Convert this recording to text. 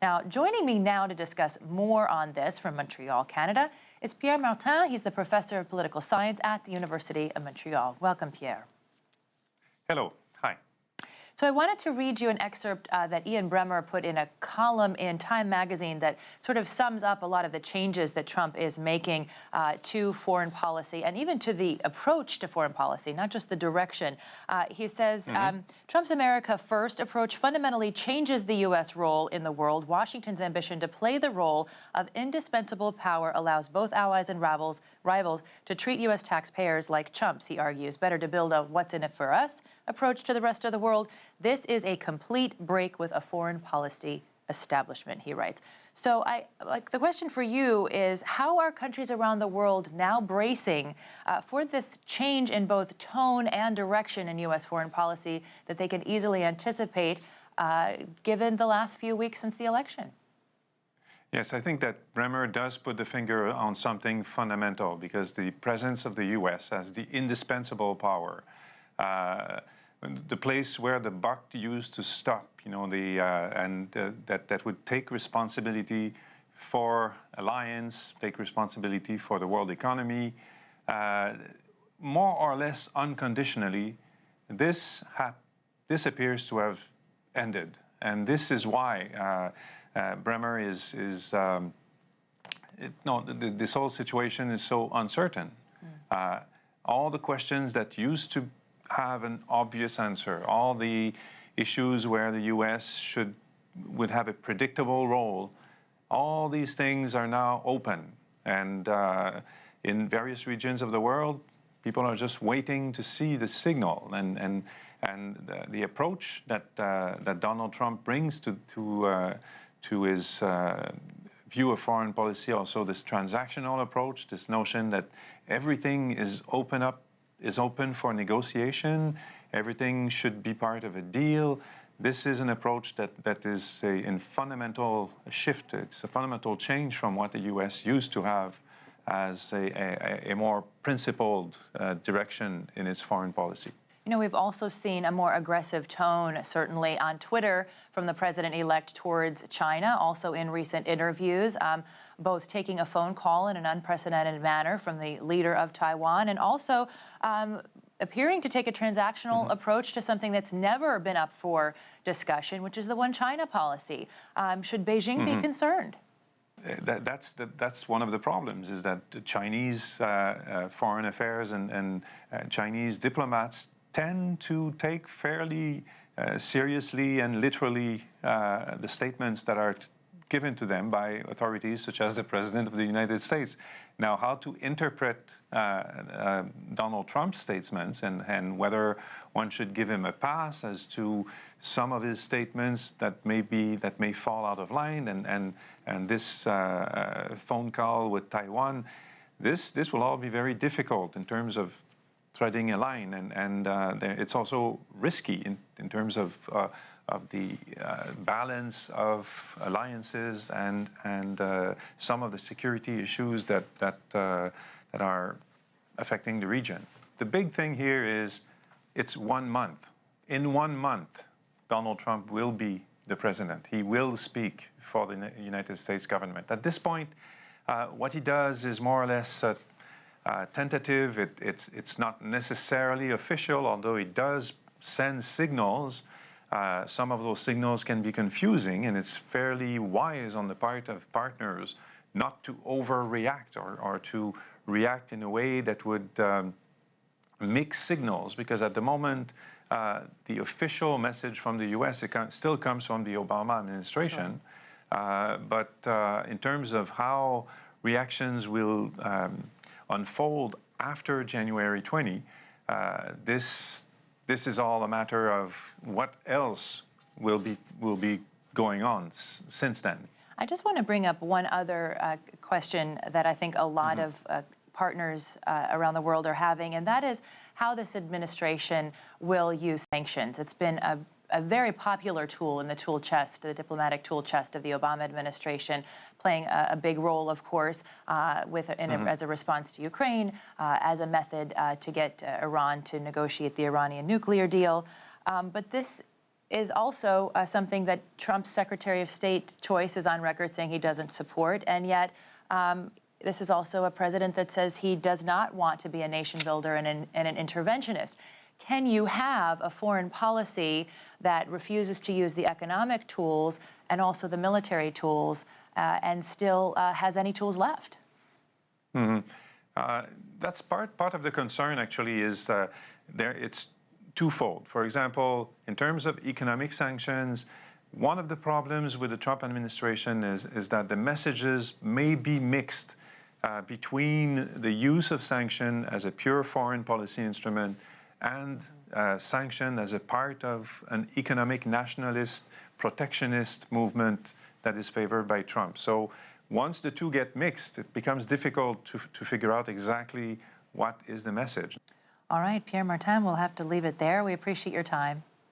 Now, joining me now to discuss more on this from Montreal, Canada, is Pierre Martin. He's the professor of political science at the Université de Montréal. Welcome, Pierre. Hello. Hi. So I wanted to read you an excerpt that Ian Bremmer put in a column in Time magazine that sort of sums up a lot of the changes that Trump is making to foreign policy and even to the approach to foreign policy, not just the direction. He says, Trump's America First approach fundamentally changes the U.S. role in the world. Washington's ambition to play the role of indispensable power allows both allies and rivals to treat U.S. taxpayers like chumps, he argues. Better to build a what's in it for us approach to the rest of the world. This is a complete break with a foreign policy establishment, he writes. So the question for you is, how are countries around the world now bracing for this change in both tone and direction in U.S. foreign policy that they can easily anticipate given the last few weeks since the election? Yes, I think that Bremmer does put the finger on something fundamental, because the presence of the U.S. as the indispensable power, the place where the buck used to stop, that would take responsibility for alliance, take responsibility for the world economy, more or less unconditionally. This appears to have ended, and this is why Bremmer this whole situation is so uncertain. All the questions that used to have an obvious answer, all the issues where the U.S. would have a predictable role, all these things are now open. And in various regions of the world, people are just waiting to see the signal and the approach that Donald Trump brings to his view of foreign policy. Also, this transactional approach, this notion that everything is open for negotiation, everything should be part of a deal. This is an approach that is a fundamental shift. It's a fundamental change from what the U.S. used to have as a more principled direction in its foreign policy. You know, we've also seen a more aggressive tone, certainly on Twitter, from the president-elect towards China, also in recent interviews, both taking a phone call in an unprecedented manner from the leader of Taiwan, and also appearing to take a transactional approach to something that's never been up for discussion, which is the One China policy. Should Beijing be concerned? That's one of the problems, is that the Chinese foreign affairs and Chinese diplomats tend to take fairly seriously and literally the statements that are given to them by authorities such as the President of the United States. Now, how to interpret Donald Trump's statements and whether one should give him a pass as to some of his statements that may fall out of line, and this phone call with Taiwan, this will all be very difficult in terms of threading a line, and it's also risky in terms of the balance of alliances and some of the security issues that are affecting the region. The big thing here is it's 1 month. In 1 month, Donald Trump will be the president. He will speak for the United States government. At this point, what he does is more or less tentative. It's not necessarily official, although it does send signals. Some of those signals can be confusing, and it's fairly wise on the part of partners not to overreact or to react in a way that would mix signals, because at the moment, the official message from the U.S. still comes from the Obama administration. Sure. But in terms of how reactions will unfold after January 20, this is all a matter of what else will be going on since then. I just want to bring up one other question that I think a lot of partners around the world are having, and that is how this administration will use sanctions. It's been a very popular tool in the tool chest, the diplomatic tool chest of the Obama administration, playing a big role, of course, as a response to Ukraine, as a method to get Iran to negotiate the Iranian nuclear deal. But this is also something that Trump's Secretary of State choice is on record saying he doesn't support. And yet, this is also a president that says he does not want to be a nation builder and an interventionist. Can you have a foreign policy that refuses to use the economic tools and also the military tools and still has any tools left? Mm-hmm. That's part of the concern, actually, is it's twofold. For example, in terms of economic sanctions, one of the problems with the Trump administration is that the messages may be mixed between the use of sanction as a pure foreign policy instrument and sanction as a part of an economic nationalist, protectionist movement that is favored by Trump. So once the two get mixed, it becomes difficult to figure out exactly what is the message. All right, Pierre Martin, we'll have to leave it there. We appreciate your time.